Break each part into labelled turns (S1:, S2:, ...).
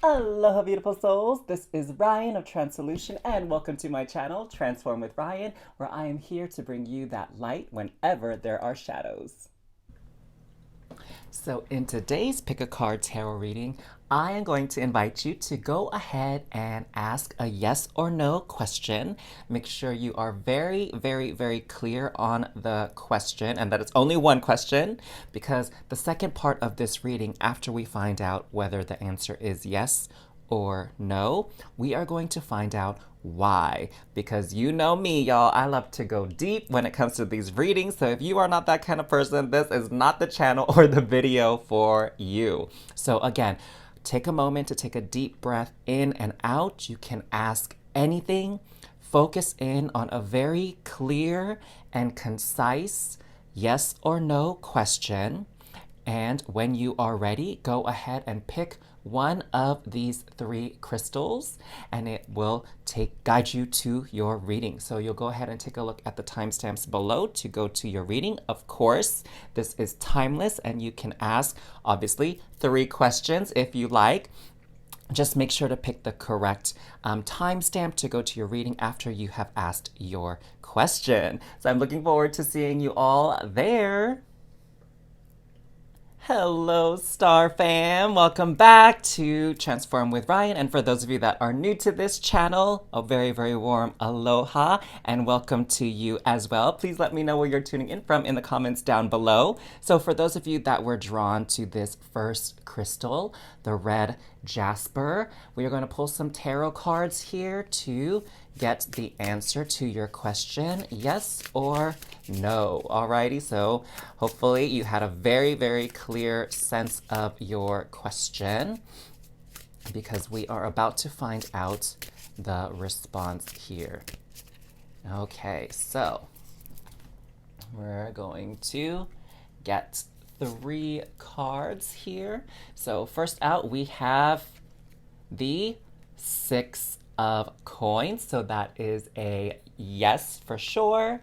S1: Aloha, beautiful souls. This is Ryan of Transolution, and welcome to my channel, Transform with Ryan, where I am here to bring you that light whenever there are shadows. So in today's Pick a Card Tarot reading, I am going to invite you to go ahead and ask a yes or no question. Make sure you are very, very, very clear on the question and that it's only one question, because the second part of this reading, after we find out whether the answer is yes or no, we are going to find out why. Because you know me, y'all, I love to go deep when it comes to these readings. So if you are not that kind of person, this is not the channel or the video for you. So again, take a moment to take a deep breath in and out. You can ask anything. Focus in on a very clear and concise yes or no question. And when you are ready, go ahead and pick one of these three crystals and it will guide you to your reading. So you'll go ahead and take a look at the timestamps below to go to your reading. Of course, this is timeless and you can ask, obviously, 3 questions if you like. Just make sure to pick the correct timestamp to go to your reading after you have asked your question. So I'm looking forward to seeing you all there. Hello, Star Fam. Welcome back to Transform with Ryan. And for those of you that are new to this channel, a very, very warm aloha and welcome to you as well. Please let me know where you're tuning in from in the comments down below. So for those of you that were drawn to this first crystal, the red Jasper, we are going to pull some tarot cards here to get the answer to your question, yes or no. Alrighty, so hopefully you had a very, very clear sense of your question because we are about to find out the response here. Okay, so we're going to get 3 cards here. So first out, we have the 6 of coins. So that is a yes for sure.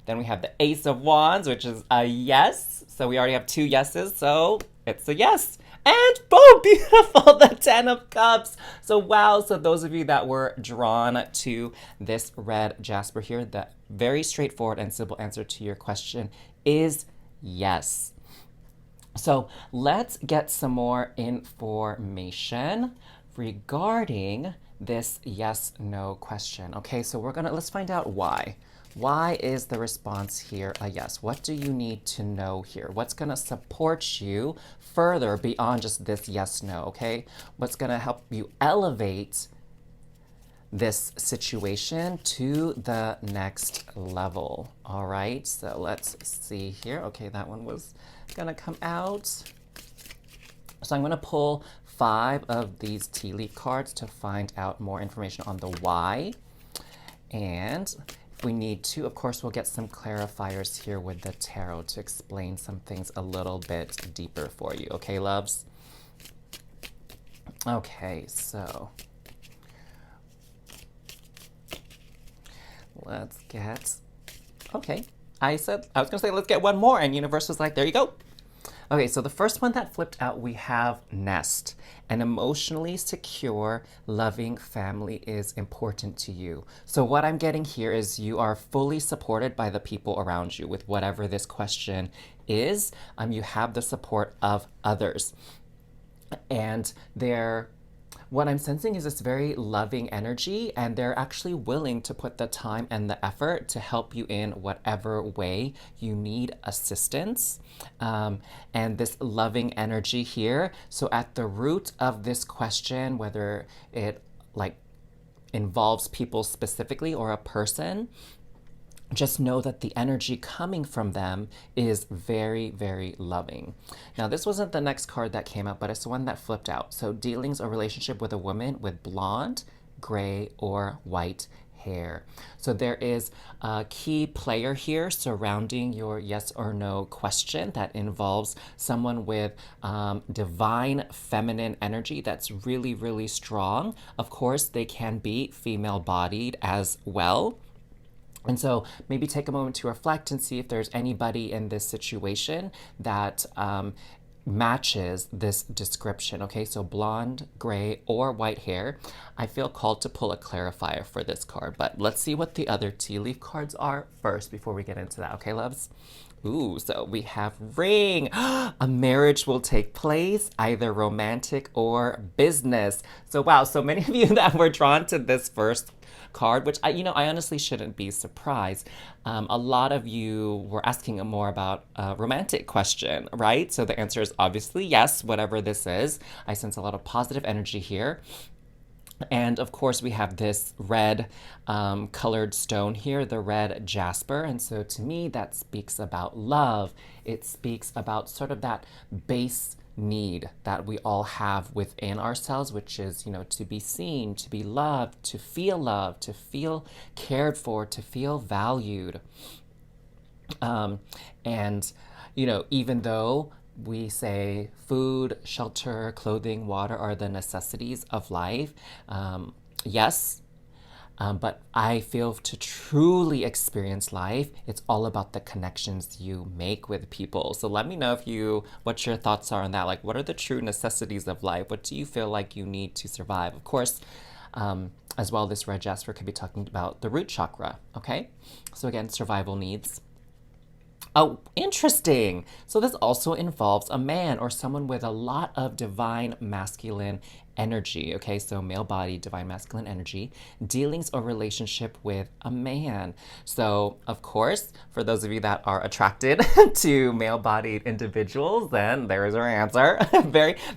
S1: Then we have the Ace of Wands, which is a yes. So we already have 2 yeses, so it's a yes. And boom, beautiful, the 10 of Cups. So wow, so those of you that were drawn to this red Jasper here, the very straightforward and simple answer to your question is yes. So let's get some more information regarding this yes/no question. Okay, so let's find out why. Why is the response here a yes? What do you need to know here? What's gonna support you further beyond just this yes/no, okay? What's gonna help you elevate this situation to the next level? All right, so let's see here. Okay, that one was gonna come out. So I'm gonna pull 5 of these tea leaf cards to find out more information on the why. And if we need to, of course, we'll get some clarifiers here with the tarot to explain some things a little bit deeper for you. Okay, loves? Okay, so let's get, okay. I was gonna say, let's get one more, and universe was like, there you go. Okay, so the first one that flipped out, we have nest. An emotionally secure, loving family is important to you. So what I'm getting here is you are fully supported by the people around you with whatever this question is. You have the support of others. And what I'm sensing is this very loving energy, and they're actually willing to put the time and the effort to help you in whatever way you need assistance. And this loving energy here. So at the root of this question, whether it involves people specifically or a person, just know that the energy coming from them is very, very loving. Now, this wasn't the next card that came up, but it's the one that flipped out. So dealings or relationship with a woman with blonde, gray, or white hair. So there is a key player here surrounding your yes or no question that involves someone with divine feminine energy that's really, really strong. Of course, they can be female-bodied as well. And so maybe take a moment to reflect and see if there's anybody in this situation that matches this description. Okay, so blonde, gray, or white hair. I feel called to pull a clarifier for this card, but let's see what the other tea leaf cards are first before we get into that. Okay, loves? Ooh, so we have ring. A marriage will take place, either romantic or business. So wow, so many of you that were drawn to this first card, which I honestly shouldn't be surprised. A lot of you were asking more about a romantic question, right? So the answer is obviously yes, whatever this is. I sense a lot of positive energy here. And of course, we have this red colored stone here, the red Jasper. And so to me, that speaks about love. It speaks about sort of that base need that we all have within ourselves, which is, to be seen, to be loved, to feel cared for, to feel valued. And, even though we say food, shelter, clothing, water are the necessities of life. Yes, but I feel to truly experience life, it's all about the connections you make with people. So let me know what your thoughts are on that. Like, what are the true necessities of life? What do you feel like you need to survive? Of course, as well, this red jasper could be talking about the root chakra, okay? So again, survival needs. Oh, interesting. So this also involves a man or someone with a lot of divine masculine energy. Okay, so male body, divine masculine energy, dealings or relationship with a man. So, of course, for those of you that are attracted to male-bodied individuals, then there is our answer.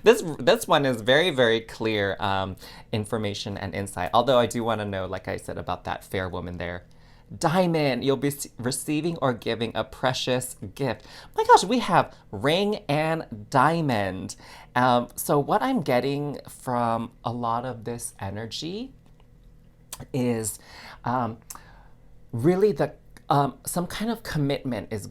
S1: This one is very, very clear information and insight. Although I do want to know, like I said, about that fair woman there. Diamond, you'll be receiving or giving a precious gift. My gosh, we have ring and diamond. So what I'm getting from a lot of this energy is really some kind of commitment is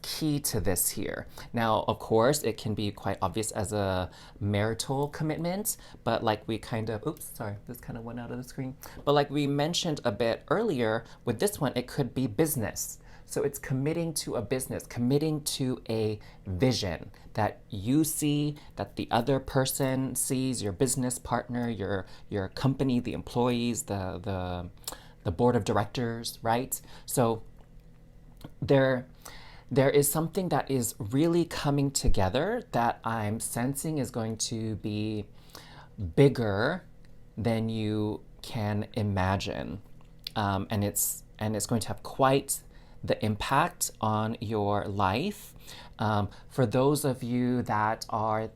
S1: key to this here. Now, of course, it can be quite obvious as a marital commitment, but like we oops, sorry, this kind of went out of the screen. But like we mentioned a bit earlier, with this one, it could be business. So it's committing to a business, committing to a vision that you see, that the other person sees, your business partner, your company, the employees, the board of directors, right? So there is something that is really coming together that I'm sensing is going to be bigger than you can imagine. And it's going to have quite the impact on your life. For those of you that are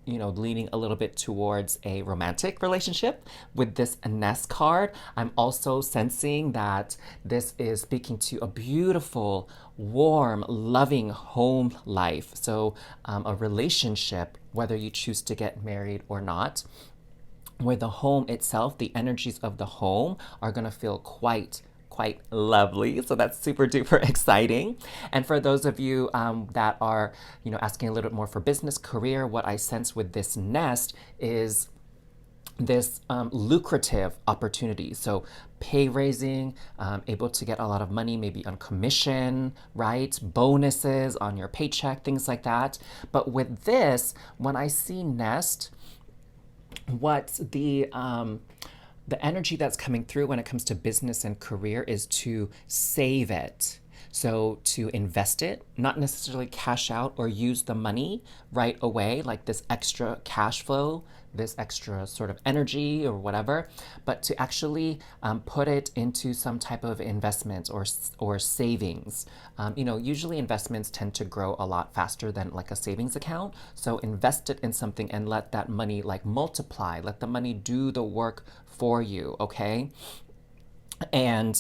S1: leaning a little bit towards a romantic relationship with this nest card, I'm also sensing that this is speaking to a beautiful, warm, loving home life. So a relationship, whether you choose to get married or not, where the home itself, the energies of the home are going to feel quite lovely. So that's super duper exciting. And for those of you that are, asking a little bit more for business, career, what I sense with this nest is this lucrative opportunity. So pay raising, able to get a lot of money, maybe on commission, right? Bonuses on your paycheck, things like that. But with this, when I see nest, what the energy that's coming through when it comes to business and career is to save it. So to invest it, not necessarily cash out or use the money right away, like this extra cash flow, this extra sort of energy or whatever, but to actually put it into some type of investment or savings. Usually investments tend to grow a lot faster than like a savings account. So invest it in something and let that money like multiply, let the money do the work for you, okay? And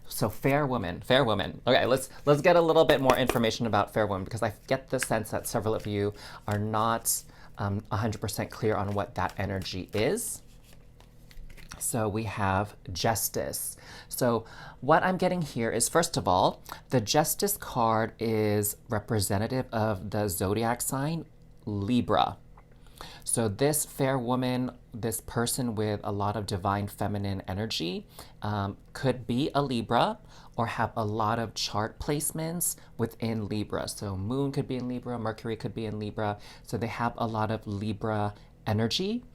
S1: so fair woman. Okay, let's get a little bit more information about fair woman, because I get the sense that several of you are not 100% clear on what that energy is. So we have justice. So what I'm getting here is, first of all, the justice card is representative of the zodiac sign Libra. So this fair woman, this person with a lot of divine feminine energy, could be a Libra or have a lot of chart placements within Libra. So Moon could be in Libra, Mercury could be in Libra. So they have a lot of Libra energy.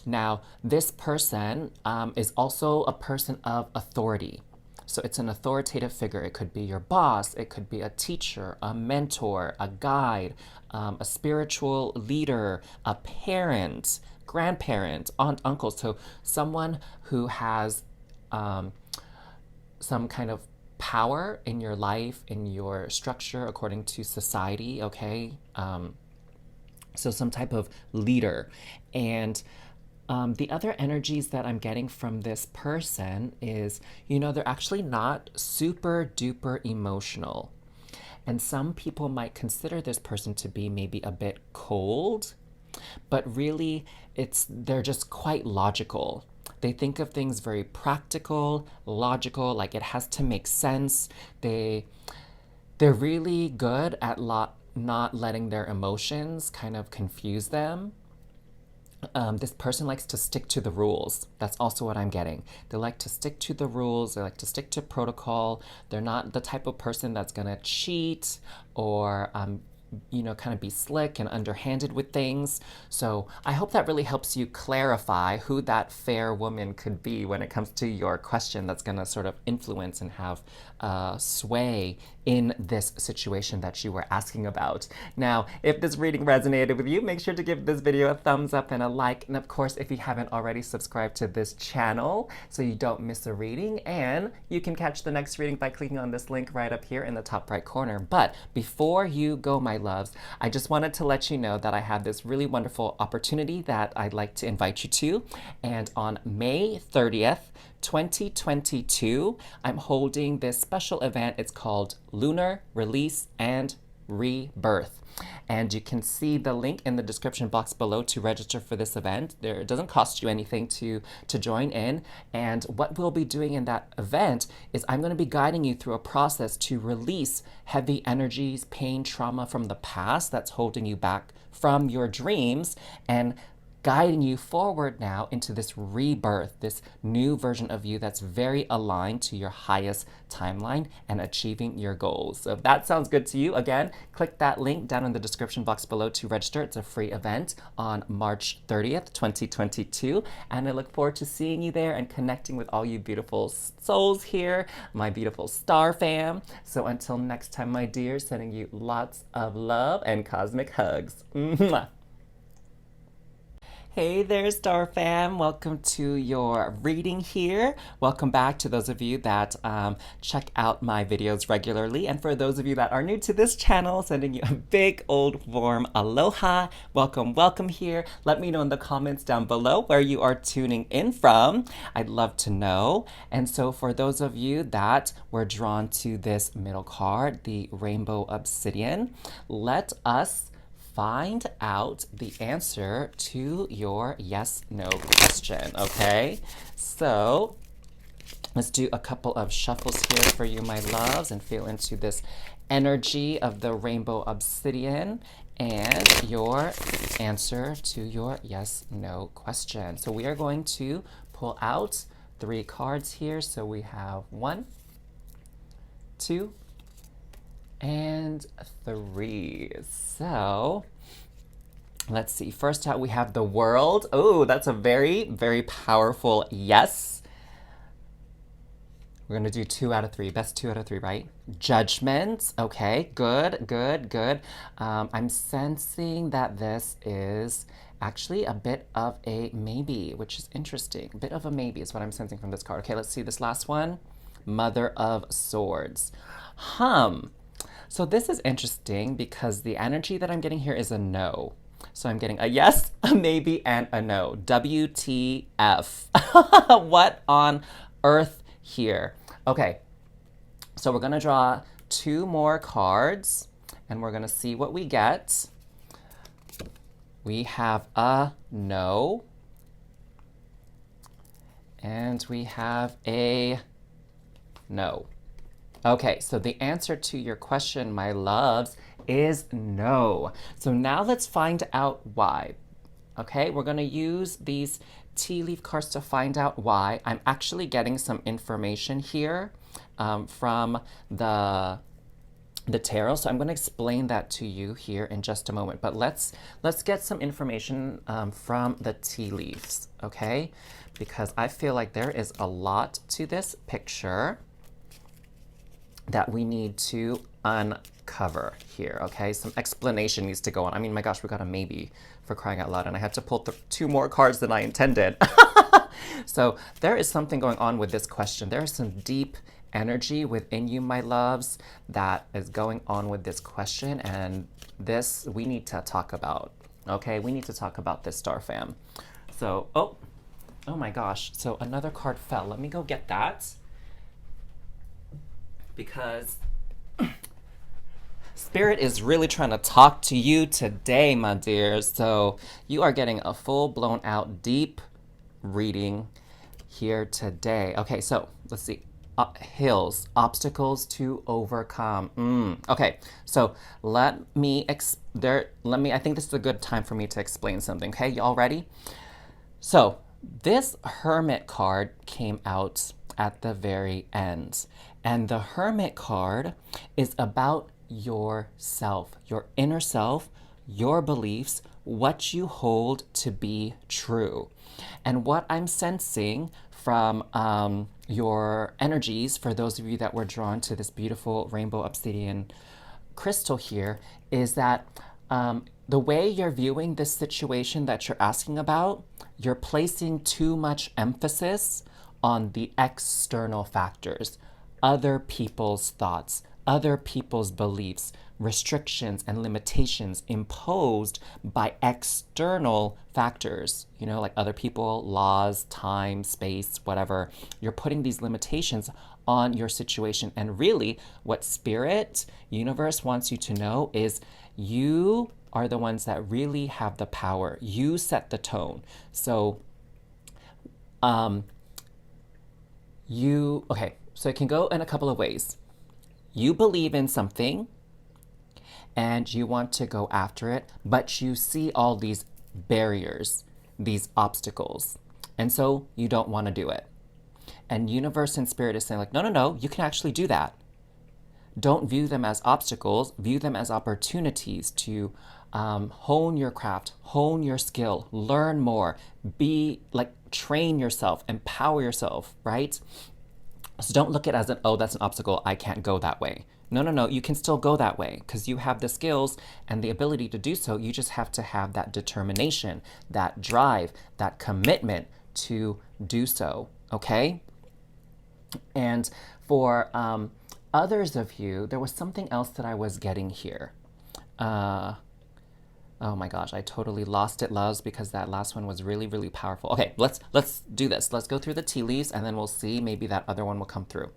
S1: Now, this person is also a person of authority. So it's an authoritative figure. It could be your boss, it could be a teacher, a mentor, a guide, a spiritual leader, a parent, grandparent, aunt, uncle. So someone who has some kind of power in your life, in your structure, according to society, okay? So some type of leader. And the other energies that I'm getting from this person is, they're actually not super duper emotional. And some people might consider this person to be maybe a bit cold, but really they're just quite logical. They think of things very practical, logical, like it has to make sense. They're really good at not letting their emotions kind of confuse them. This person likes to stick to the rules. That's also what I'm getting. They like to stick to the rules. They like to stick to protocol. They're not the type of person that's going to cheat or kind of be slick and underhanded with things. So I hope that really helps you clarify who that fair woman could be when it comes to your question that's going to sort of influence and have sway in this situation that you were asking about. Now, if this reading resonated with you, make sure to give this video a thumbs up and a like. And of course, if you haven't already, subscribe to this channel so you don't miss a reading. And you can catch the next reading by clicking on this link right up here in the top right corner. But before you go, my loves, I just wanted to let you know that I have this really wonderful opportunity that I'd like to invite you to. And on May 30th, 2022, I'm holding this special event. It's called LUNAR, Release, and Rebirth. And you can see the link in the description box below to register for this event. It doesn't cost you anything to join in. And what we'll be doing in that event is I'm going to be guiding you through a process to release heavy energies, pain, trauma from the past that's holding you back from your dreams, and guiding you forward now into this rebirth, this new version of you that's very aligned to your highest timeline and achieving your goals. So if that sounds good to you, again, click that link down in the description box below to register. It's a free event on March 30th, 2022. And I look forward to seeing you there and connecting with all you beautiful souls here, my beautiful star fam. So until next time, my dear, sending you lots of love and cosmic hugs. Mwah. Hey there, Star Fam. Welcome to your reading here. Welcome back to those of you that check out my videos regularly. And for those of you that are new to this channel, sending you a big, old, warm aloha. Welcome, welcome here. Let me know in the comments down below where you are tuning in from. I'd love to know. And so for those of you that were drawn to this middle card, the Rainbow Obsidian, let us find out the answer to your yes/no question, okay? So let's do a couple of shuffles here for you, my loves, and feel into this energy of the Rainbow Obsidian and your answer to your yes/no question. So we are going to pull out 3 cards here. So we have 1, 2, and 3. So let's see. First out, we have the World. Oh, that's a very, very powerful yes. We're going to do 2 out of 3. Best 2 out of 3, right? Judgment. Okay, good, good, good. I'm sensing that this is actually a bit of a maybe, which is interesting. A bit of a maybe is what I'm sensing from this card. Okay, let's see this last one. Mother of Swords. So this is interesting because the energy that I'm getting here is a no. So I'm getting a yes, a maybe, and a no. WTF. What on earth here? Okay, so we're going to draw 2 more cards, and we're going to see what we get. We have a no, and we have a no. Okay, so the answer to your question, my loves, is no. So now let's find out why. Okay, we're going to use these tea leaf cards to find out why. I'm actually getting some information here from the tarot, so I'm going to explain that to you here in just a moment. But let's get some information from the tea leaves, okay? Because I feel like there is a lot to this picture that we need to uncover here, okay? Some explanation needs to go on. I mean, my gosh, we got a maybe, for crying out loud, and I had to pull two more cards than I intended. So there is something going on with this question. There is some deep energy within you, my loves, that is going on with this question, and this we need to talk about, okay? We need to talk about this, Star Fam. So, oh my gosh. So another card fell. Let me go get that, because Spirit is really trying to talk to you today, my dears. So you are getting a full blown out deep reading here today. Okay, so let's see. Hills, obstacles to overcome. Okay, so I think this is a good time for me to explain something. Okay, y'all ready? So this Hermit card came out at the very end, and the Hermit card is about yourself, your inner self, your beliefs, what you hold to be true. And what I'm sensing from your energies, for those of you that were drawn to this beautiful rainbow obsidian crystal here, is that the way you're viewing this situation that you're asking about, you're placing too much emphasis on the external factors, other people's thoughts, other people's beliefs, restrictions and limitations imposed by external factors, you know, like other people, laws, time, space, whatever. You're putting these limitations on your situation. And really, what Spirit, universe wants you to know is you are the ones that really have the power. You set the tone. So, so it can go in a couple of ways. You believe in something and you want to go after it, but you see all these barriers, these obstacles, and so you don't want to do it. And universe and Spirit is saying like, no, you can actually do that. Don't view them as obstacles, view them as opportunities to hone your craft, hone your skill, learn more, train yourself, empower yourself, right? So don't look at it as that's an obstacle, I can't go that way. No, you can still go that way because you have the skills and the ability to do so. You just have to have that determination, that drive, that commitment to do so, okay? And for others of you, there was something else that I was getting here. Oh my gosh, I totally lost it, loves, because that last one was really, really powerful. Okay, let's do this. Let's go through the tea leaves, and then we'll see. Maybe that other one will come through.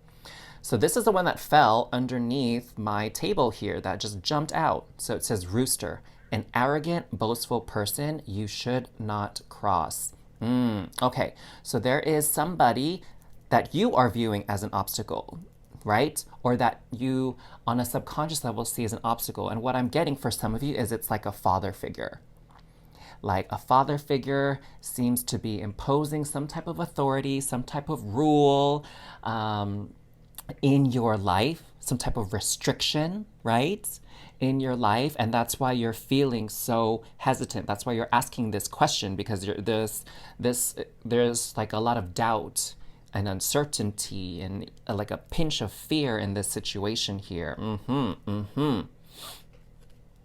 S1: So this is the one that fell underneath my table here that just jumped out. So it says rooster, an arrogant, boastful person you should not cross. Okay, so there is somebody that you are viewing as an obstacle, right? Or that you, on a subconscious level, see as an obstacle. And what I'm getting for some of you is it's like a father figure. Like a father figure seems to be imposing some type of authority, some type of rule in your life, some type of restriction, right? In your life. And that's why you're feeling so hesitant. That's why you're asking this question, because there's like a lot of doubt and uncertainty and like a pinch of fear in this situation here. And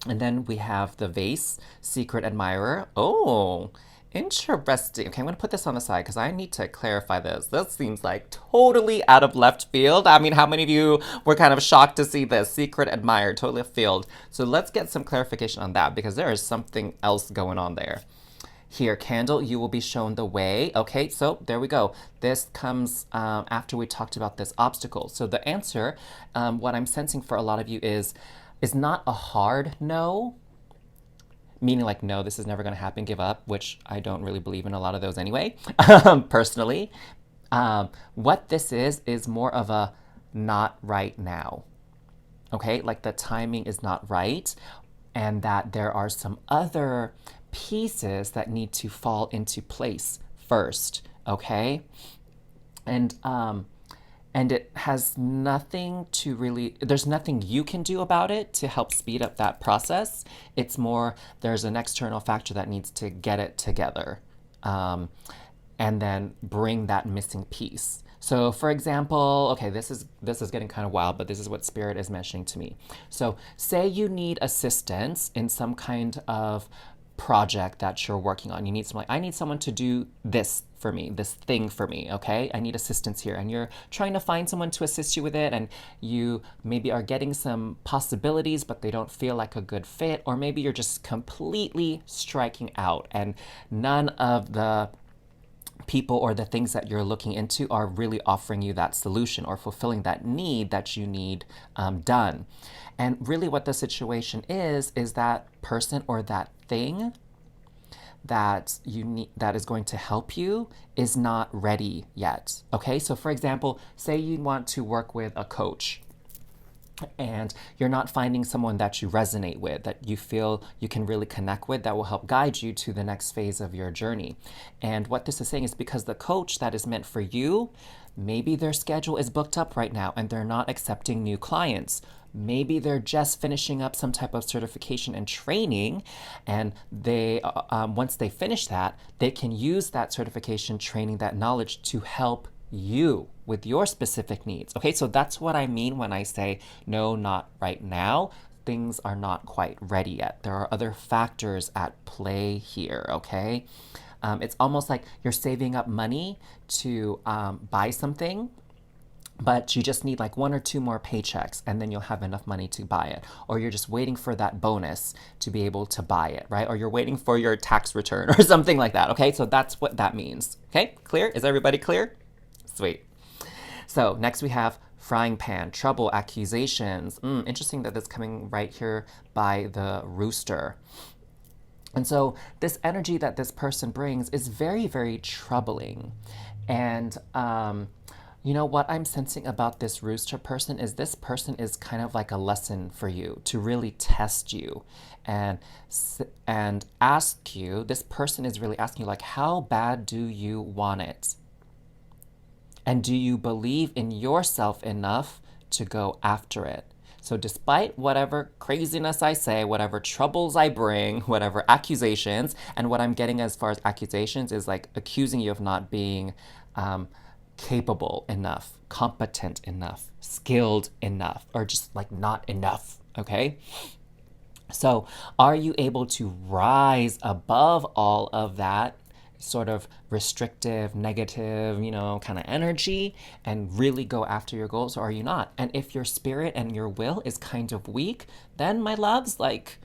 S1: then we have the vase, secret admirer. Oh, interesting. Okay, I'm going to put this on the side because I need to clarify this. This seems like totally out of left field. I mean, how many of you were kind of shocked to see this? Secret admirer, totally left field. So let's get some clarification on that, because there is something else going on there. Here, candle, you will be shown the way. Okay, so there we go. This comes after we talked about this obstacle. So the answer, what I'm sensing for a lot of you is not a hard no, meaning like, no, this is never going to happen, give up, which I don't really believe in a lot of those anyway, personally. What this is more of a not right now, okay? Like the timing is not right, and that there are some other pieces that need to fall into place first, okay? And it has nothing to really, there's nothing you can do about it to help speed up that process. It's more, there's an external factor that needs to get it together, and then bring that missing piece. So for example, okay, this is getting kind of wild, but this is what Spirit is mentioning to me. So say you need assistance in some kind of project that you're working on. You need I need someone to do this for me, this thing for me, okay? I need assistance here. And you're trying to find someone to assist you with it, and you maybe are getting some possibilities, but they don't feel like a good fit, or maybe you're just completely striking out and none of the people or the things that you're looking into are really offering you that solution or fulfilling that need that you need done. And really what the situation is that person or that thing that you need, that is going to help you, is not ready yet. Okay, so for example, say you want to work with a coach and you're not finding someone that you resonate with, that you feel you can really connect with, that will help guide you to the next phase of your journey. And what this is saying is because the coach that is meant for you, maybe their schedule is booked up right now and they're not accepting new clients. Maybe they're just finishing up some type of certification and training, and they once they finish that, they can use that certification, training, that knowledge to help you with your specific needs. Okay, so that's what I mean when I say no, not right now. Things are not quite ready yet. There are other factors at play here, okay? It's almost like you're saving up money to buy something, but you just need like 1 or 2 more paychecks and then you'll have enough money to buy it. Or you're just waiting for that bonus to be able to buy it, right? Or you're waiting for your tax return or something like that, okay? So that's what that means, okay? Clear? Is everybody clear? Sweet. So next we have frying pan, trouble, accusations. Interesting that that's coming right here by the rooster. And so this energy that this person brings is very, very troubling. And you know what I'm sensing about this rooster person is this person is kind of like a lesson for you to really test you and ask you, this person is really asking you, like, how bad do you want it? And do you believe in yourself enough to go after it? So despite whatever craziness I say, whatever troubles I bring, whatever accusations, and what I'm getting as far as accusations is like accusing you of not being capable enough, competent enough, skilled enough, or just like not enough, okay? So are you able to rise above all of that sort of restrictive, negative, you know, kind of energy and really go after your goals, or are you not? And if your spirit and your will is kind of weak, then my loves, like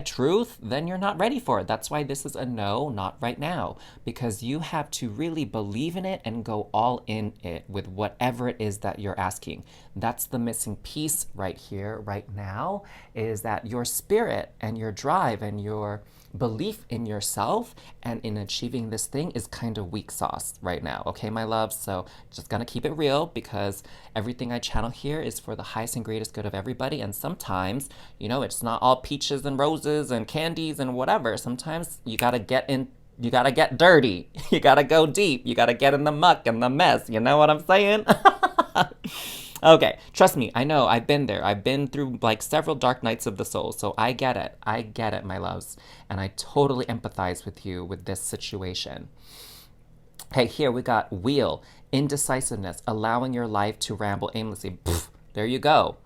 S1: #truth, then you're not ready for it. That's why this is a no, not right now, because you have to really believe in it and go all in it with whatever it is that you're asking. That's the missing piece right here, right now, is that your spirit and your drive and your belief in yourself and in achieving this thing is kind of weak sauce right now, okay, my loves? So just gonna keep it real, because everything I channel here is for the highest and greatest good of everybody, and sometimes, you know, it's not all peaches and roses and candies and whatever. Sometimes you gotta get dirty, you gotta go deep, you gotta get in the muck and the mess, you know what I'm saying? Okay, trust me, I know, I've been there. I've been through like several dark nights of the soul, so I get it, my loves. And I totally empathize with you with this situation. Okay, here we got wheel, indecisiveness, allowing your life to ramble aimlessly. Pfft, there you go.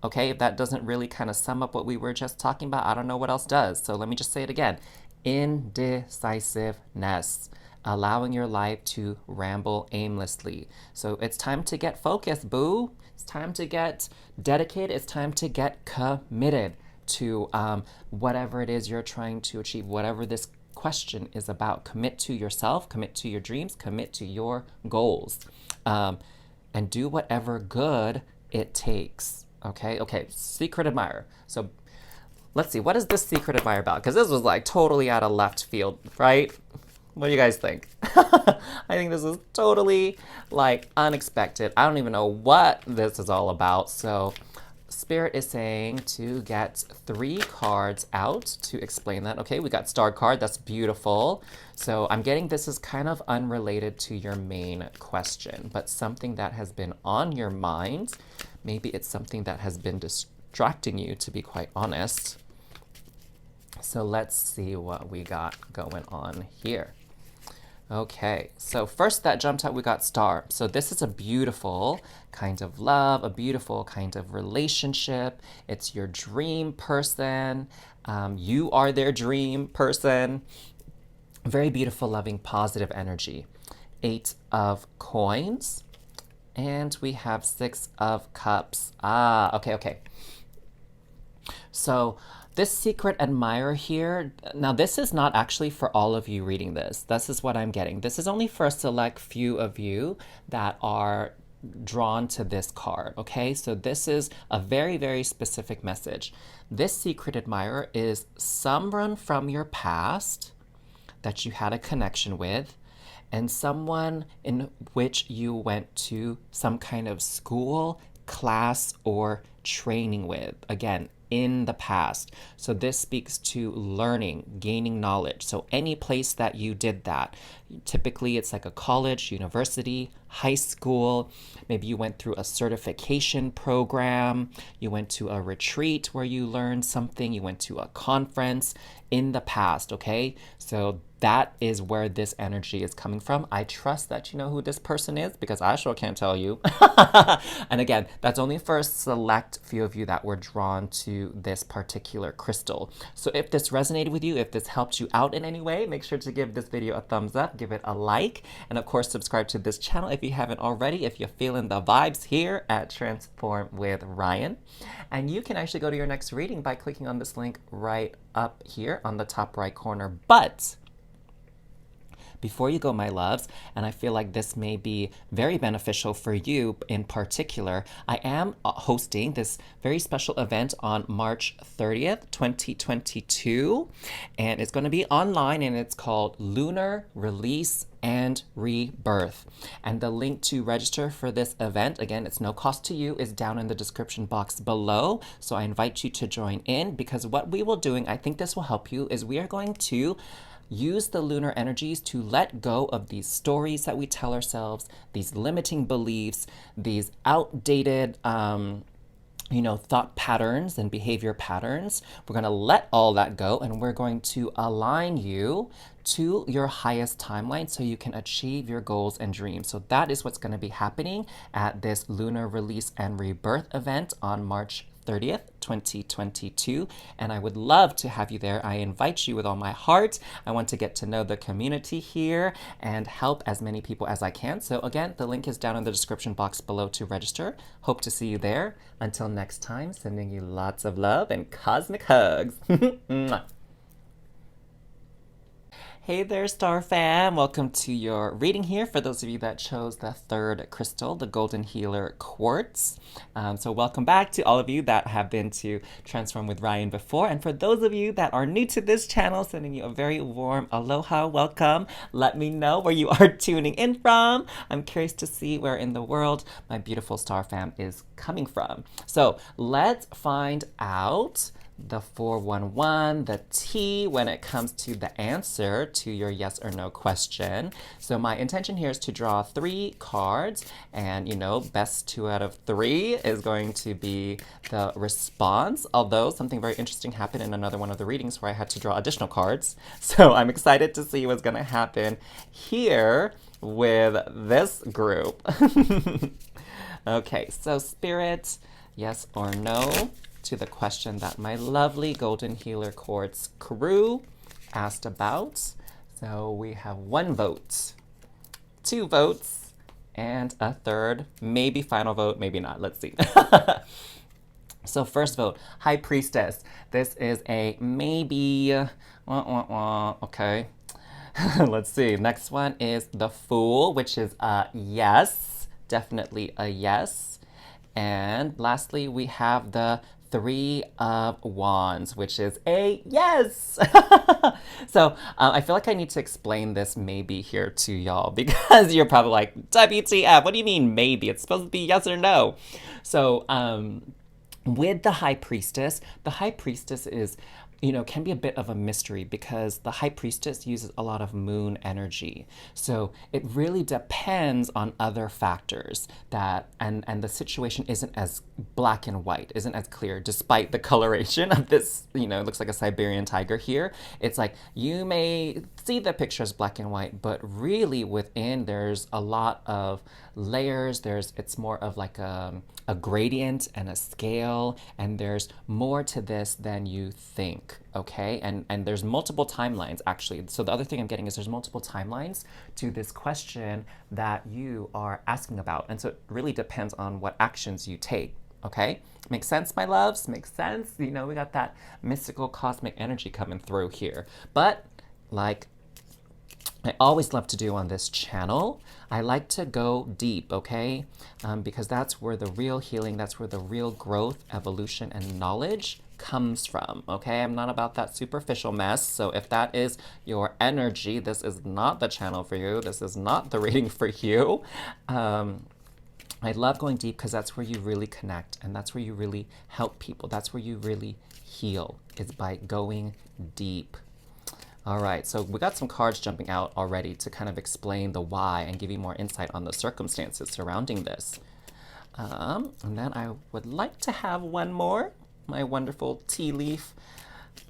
S1: Okay, if that doesn't really kind of sum up what we were just talking about, I don't know what else does. So let me just say it again. Indecisiveness. Allowing your life to ramble aimlessly. So it's time to get focused, boo. It's time to get dedicated. It's time to get committed to whatever it is you're trying to achieve, whatever this question is about. Commit to yourself, commit to your dreams, commit to your goals, and do whatever good it takes. Okay, secret admirer. So let's see, what is this secret admirer about? Because this was like totally out of left field, right? What do you guys think? I think this is totally like unexpected. I don't even know what this is all about. So Spirit is saying to get 3 cards out to explain that. Okay, we got Star card. That's beautiful. So I'm getting this is kind of unrelated to your main question, but something that has been on your mind. Maybe it's something that has been distracting you, to be quite honest. So let's see what we got going on here. Okay, so first that jumped out, we got Star. So this is a beautiful kind of love, a beautiful kind of relationship. It's your dream person. You are their dream person. Very beautiful, loving, positive energy. 8 of coins. And we have 6 of cups. Okay. So this secret admirer here, now this is not actually for all of you reading this. This is what I'm getting. This is only for a select few of you that are drawn to this card, okay? So this is a very, very specific message. This secret admirer is someone from your past that you had a connection with, and someone in which you went to some kind of school, class, or training with. Again, in the past. So this speaks to learning, gaining knowledge. So any place that you did that, typically it's like a college, university, high school. Maybe you went through a certification program. You went to a retreat where you learned something. You went to a conference in the past, okay? So that is where this energy is coming from. I trust that you know who this person is because I sure can't tell you. And again, that's only for a select few of you that were drawn to this particular crystal. So if this resonated with you, if this helped you out in any way, make sure to give this video a thumbs up, give it a like, and of course subscribe to this channel if you haven't already, if you're feeling the vibes here at Transform with Ryan. And you can actually go to your next reading by clicking on this link right up here on the top right corner. But before you go, my loves, and I feel like this may be very beneficial for you in particular, I am hosting this very special event on March 30th, 2022, and it's going to be online, and it's called LUNAR Release and Rebirth. And the link to register for this event, again, it's no cost to you, is down in the description box below. So I invite you to join in, because what we will doing, I think this will help you, is we are going to use the lunar energies to let go of these stories that we tell ourselves, these limiting beliefs, these outdated thought patterns and behavior patterns. We're going to let all that go, and we're going to align you to your highest timeline so you can achieve your goals and dreams. So that is what's going to be happening at this Lunar Release and Rebirth event on March 30th, 2022, and I would love to have you there. I invite you with all my heart. I want to get to know the community here and help as many people as I can. So again, the link is down in the description box below to register. Hope to see you there. Until next time, sending you lots of love and cosmic hugs. Mwah. Hey there, Star fam. Welcome to your reading here for those of you that chose the 3rd crystal, the Golden Healer Quartz. So welcome back to all of you that have been to Transform with Ryan before. And for those of you that are new to this channel, sending you a very warm aloha, welcome. Let me know where you are tuning in from. I'm curious to see where in the world my beautiful Star fam is coming from. So let's find out the 411, the T, when it comes to the answer to your yes or no question. So my intention here is to draw 3 cards, and best 2 out of 3 is going to be the response, although something very interesting happened in another one of the readings where I had to draw additional cards. So I'm excited to see what's going to happen here with this group. Okay, so Spirit, yes or no to the question that my lovely Golden Healer Quartz crew asked about. So we have 1 vote, 2 votes, and a 3rd, maybe final vote, maybe not. Let's see. So first vote, High Priestess. This is a maybe. Okay. Let's see. Next one is the Fool, which is a yes. Definitely a yes. And lastly, we have the 3 of Wands, which is a yes. So I feel like I need to explain this maybe here to y'all, because you're probably like, WTF, what do you mean maybe? It's supposed to be yes or no. So with the high priestess is, can be a bit of a mystery because the high priestess uses a lot of moon energy. So it really depends on other factors and the situation isn't as black and white, isn't as clear, despite the coloration of this, it looks like a Siberian tiger here. It's like you may see the picture as black and white, but really within there's a lot of layers. It's more of like a gradient and a scale, and there's more to this than you think, okay? And there's multiple timelines, actually. So the other thing I'm getting is there's multiple timelines to this question that you are asking about. And so it really depends on what actions you take, okay? Makes sense, my loves? Makes sense? We got that mystical cosmic energy coming through here. But, like I always love to do on this channel, I like to go deep, okay? Because that's where the real healing, that's where the real growth, evolution, and knowledge comes from, okay? I'm not about that superficial mess. So if that is your energy, this is not the channel for you. This is not the reading for you. I love going deep because that's where you really connect and that's where you really help people. That's where you really heal, is by going deep. All right, so we got some cards jumping out already to kind of explain the why and give you more insight on the circumstances surrounding this. And then I would like to have one more, my wonderful tea leaf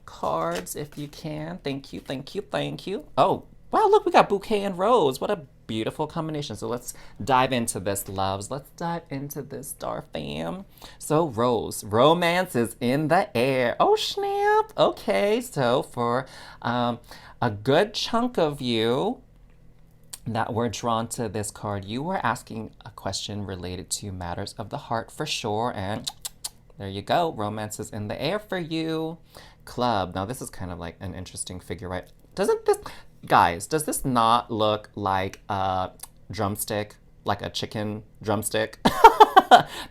S1: cards, if you can. Thank you, thank you, thank you. Oh, wow, look, we got bouquet and rose. What a beautiful combination. So let's dive into this, loves. Let's dive into this, star fam. So rose, romance is in the air. Oh, snap. Okay, so for a good chunk of you that were drawn to this card, you were asking a question related to matters of the heart for sure. And there you go. Romance is in the air for you. Club. Now, this is kind of like an interesting figure, right? Doesn't this... Guys, does this not look like a drumstick, like a chicken drumstick?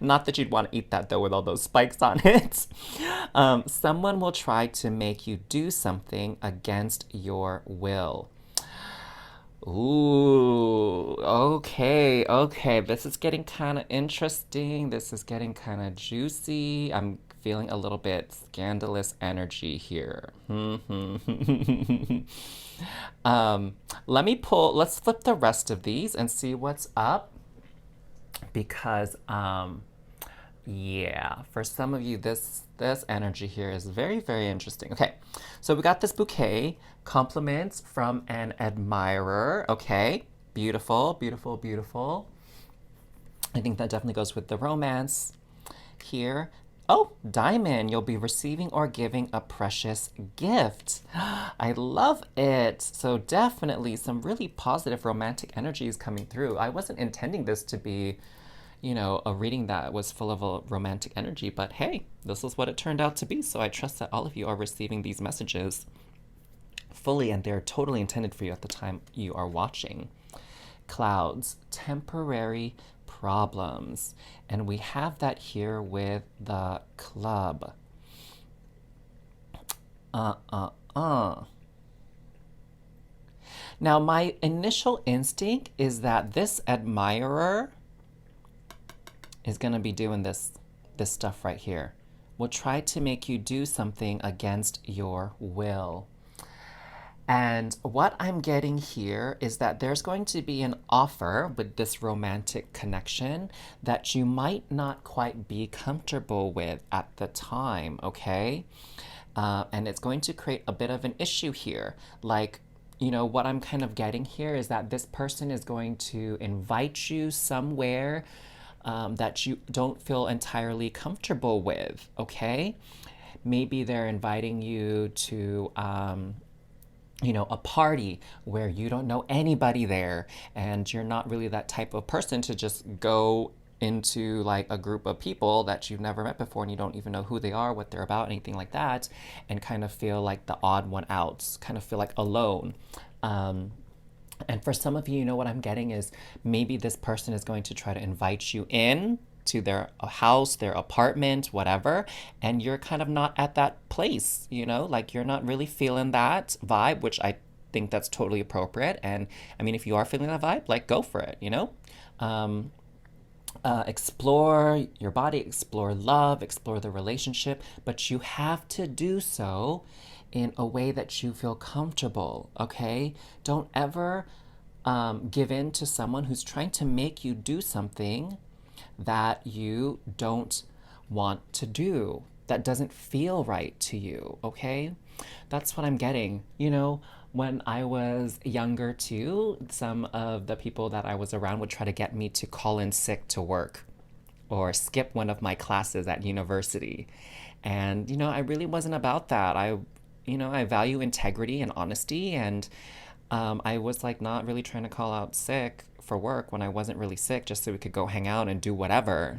S1: Not that you'd want to eat that though with all those spikes on it. Someone will try to make you do something against your will. Ooh, okay, okay. This is getting kind of interesting. This is getting kind of juicy. I'm feeling a little bit scandalous energy here. Let's flip the rest of these and see what's up. Because, yeah, for some of you, this energy here is very, very interesting. Okay, so we got this bouquet, compliments from an admirer. Okay, beautiful, beautiful, beautiful. I think that definitely goes with the romance here. Oh, diamond, you'll be receiving or giving a precious gift. I love it. So definitely some really positive romantic energies coming through. I wasn't intending this to be, a reading that was full of a romantic energy, but hey, this is what it turned out to be. So I trust that all of you are receiving these messages fully and they're totally intended for you at the time you are watching. Clouds, temporary problems. And we have that here with the club. Now, my initial instinct is that this admirer is going to be doing this stuff right here. Will try to make you do something against your will. And what I'm getting here is that there's going to be an offer with this romantic connection that you might not quite be comfortable with at the time, okay? And it's going to create a bit of an issue here. Like, what I'm kind of getting here is that this person is going to invite you somewhere that you don't feel entirely comfortable with, okay? Maybe they're inviting you to... a party where you don't know anybody there and you're not really that type of person to just go into like a group of people that you've never met before and you don't even know who they are, what they're about, anything like that, and kind of feel like the odd one out, kind of feel like alone. And for some of you, what I'm getting is maybe this person is going to try to invite you in to their house, their apartment, whatever, and you're kind of not at that place, like you're not really feeling that vibe, which I think that's totally appropriate. And I mean, if you are feeling that vibe, like go for it, explore your body, explore love, explore the relationship, but you have to do so in a way that you feel comfortable, okay? Don't ever give in to someone who's trying to make you do something that you don't want to do, that doesn't feel right to you, okay? That's what I'm getting. When I was younger too, some of the people that I was around would try to get me to call in sick to work or skip one of my classes at university. And, I really wasn't about that. I value integrity and honesty. And I was like not really trying to call out sick for work when I wasn't really sick, just so we could go hang out and do whatever.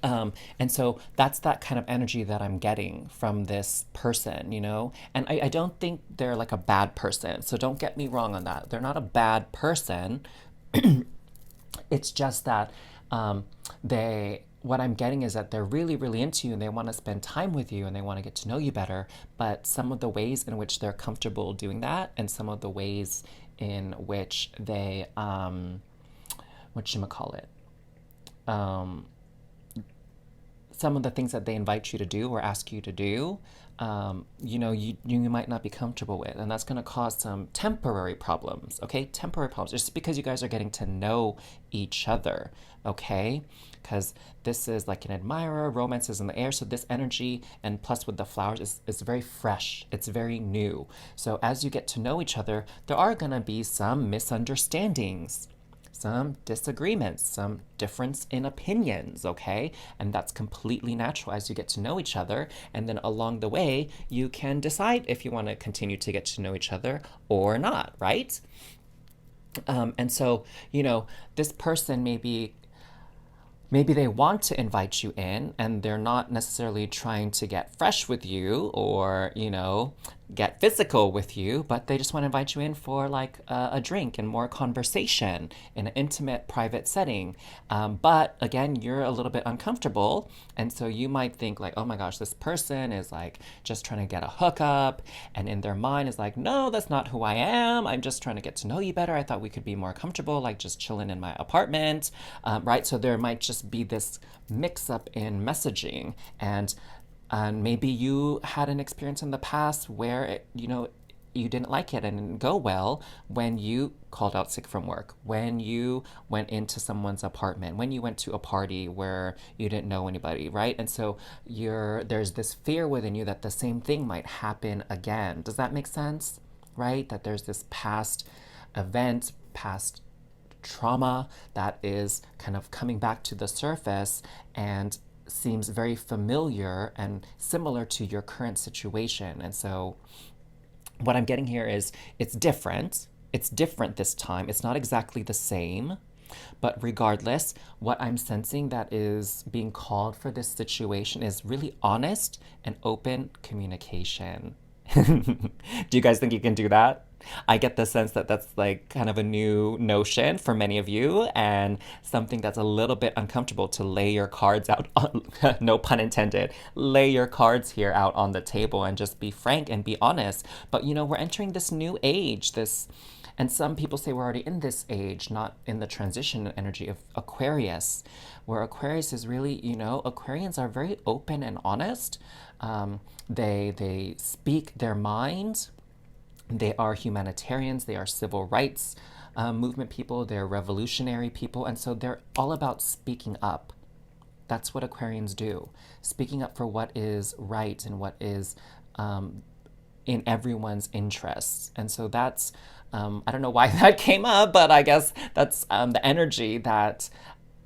S1: And so that's that kind of energy that I'm getting from this person. And I don't think they're like a bad person. So don't get me wrong on that. They're not a bad person. It's just that what I'm getting is that they're really, really into you and they want to spend time with you and they want to get to know you better. But some of the ways in which they're comfortable doing that and some of the ways in which they, whatchamacallit, some of the things that they invite you to do or ask you to do, you might not be comfortable with. And that's going to cause some temporary problems, okay? Temporary problems, just because you guys are getting to know each other, okay? Because this is like an admirer, romance is in the air. So this energy, and plus with the flowers, is very fresh. It's very new. So as you get to know each other, there are going to be some misunderstandings, some disagreements, some difference in opinions, okay? And that's completely natural as you get to know each other. And then along the way, you can decide if you want to continue to get to know each other or not, right? And so, this person maybe they want to invite you in and they're not necessarily trying to get fresh with you or, get physical with you, but they just want to invite you in for like a drink and more conversation in an intimate, private setting. But again, you're a little bit uncomfortable. And so you might think like, oh my gosh, this person is like just trying to get a hookup. And in their mind is like, no, that's not who I am. I'm just trying to get to know you better. I thought we could be more comfortable, like just chilling in my apartment, right? So there might just be this mix up in messaging and maybe you had an experience in the past where you didn't like it and didn't go well when you called out sick from work, when you went into someone's apartment, when you went to a party where you didn't know anybody, right? And so there's this fear within you that the same thing might happen again. Does that make sense? Right? That there's this past event, past trauma that is kind of coming back to the surface and seems very familiar and similar to your current situation. And so what I'm getting here is it's different. It's different this time. It's not exactly the same. But regardless, what I'm sensing that is being called for this situation is really honest and open communication. Do you guys think you can do that? I get the sense that that's like kind of a new notion for many of you and something that's a little bit uncomfortable to lay your cards out on, no pun intended, lay your cards here out on the table and just be frank and be honest. But we're entering this new age, and some people say we're already in this age, not in the transition energy of Aquarius, where Aquarius is really, Aquarians are very open and honest. They speak their mind. They are humanitarians. They are civil rights movement people. They're revolutionary people. And so they're all about speaking up. That's what Aquarians do. Speaking up for what is right and what is in everyone's interests. And so that's, I don't know why that came up, but I guess that's the energy that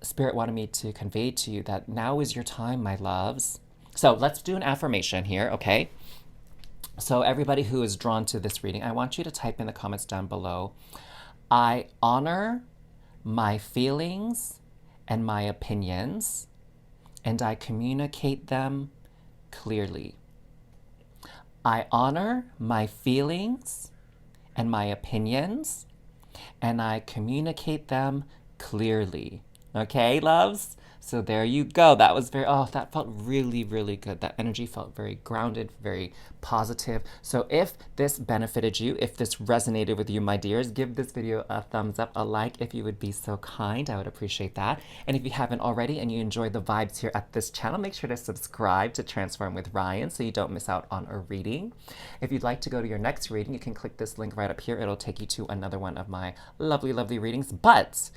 S1: Spirit wanted me to convey to you, that now is your time, my loves. So let's do an affirmation here, okay? So everybody who is drawn to this reading, I want you to type in the comments down below, I honor my feelings and my opinions, and I communicate them clearly. I honor my feelings and my opinions, and I communicate them clearly. Okay, loves? So there you go. That was that felt really, really good. That energy felt very grounded, very positive. So if this benefited you, if this resonated with you, my dears, give this video a thumbs up, a like if you would be so kind. I would appreciate that. And if you haven't already and you enjoy the vibes here at this channel, make sure to subscribe to Transform with Ryan so you don't miss out on a reading. If you'd like to go to your next reading, you can click this link right up here. It'll take you to another one of my lovely, lovely readings. But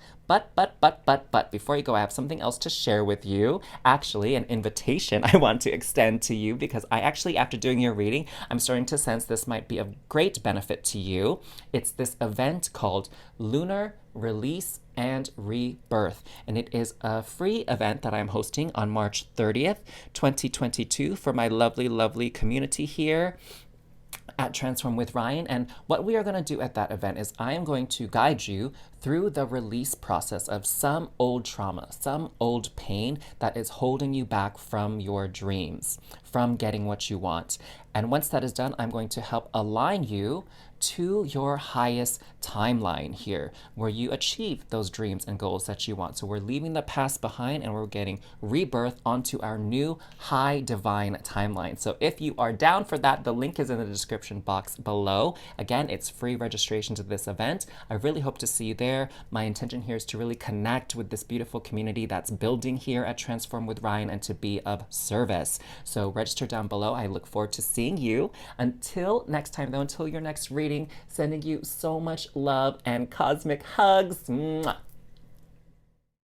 S1: before you go, I have something else to share with you. Actually, an invitation I want to extend to you, because I actually, after doing your reading, I'm starting to sense this might be of great benefit to you. It's this event called LUNAR Release and Rebirth. And it is a free event that I'm hosting on March 30th, 2022 for my lovely, lovely community here at Transform with Ryan. And what we are going to do at that event is I am going to guide you through the release process of some old trauma, some old pain that is holding you back from your dreams, from getting what you want. And once that is done, I'm going to help align you to your highest timeline here, where you achieve those dreams and goals that you want. So we're leaving the past behind and we're getting rebirth onto our new high divine timeline. So if you are down for that, the link is in the description box below. Again, it's free registration to this event. I really hope to see you there. My intention here is to really connect with this beautiful community that's building here at Transform with Ryan and to be of service. So register down below. I look forward to seeing you. Until next time though, until your next reading, sending you so much love and cosmic hugs. Mwah.